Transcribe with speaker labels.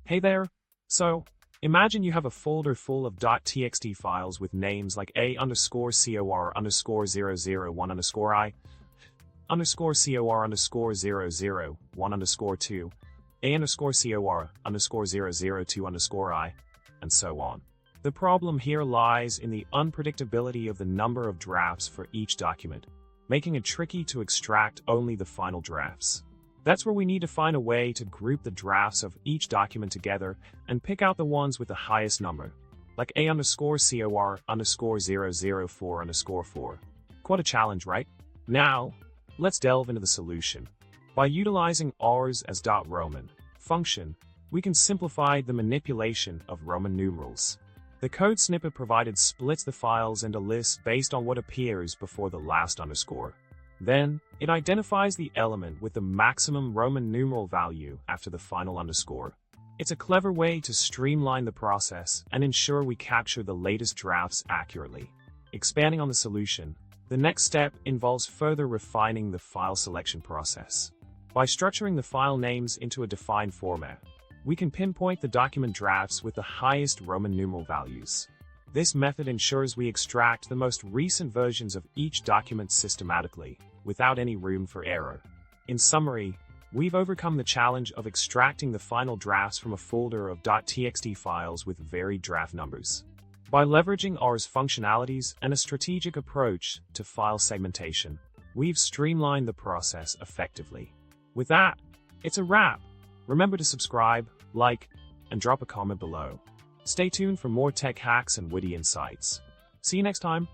Speaker 1: Hey there. So, imagine you have a folder full of .txt files with names like a_cor_001_i, _cor_001_2, a_cor_002_i, and so on. The problem here lies in the unpredictability of the number of drafts for each document, making it tricky to extract only the final drafts. That's where we need to find a way to group the drafts of each document together and pick out the ones with the highest number, like a_cor_004_4. Quite a challenge, right? Now, let's delve into the solution. By utilizing as.roman function, we can simplify the manipulation of Roman numerals. The code snippet provided splits the files into lists based on what appears before the last underscore. Then, it identifies the element with the maximum Roman numeral value after the final underscore. It's a clever way to streamline the process and ensure we capture the latest drafts accurately. Expanding on the solution, the next step involves further refining the file selection process. By structuring the file names into a defined format, we can pinpoint the document drafts with the highest Roman numeral values. This method ensures we extract the most recent versions of each document systematically, without any room for error. In summary, we've overcome the challenge of extracting the final drafts from a folder of .txt files with varied draft numbers. By leveraging R's functionalities and a strategic approach to file segmentation, we've streamlined the process effectively. With that, it's a wrap. Remember to subscribe, like, and drop a comment below. Stay tuned for more tech hacks and witty insights. See you next time.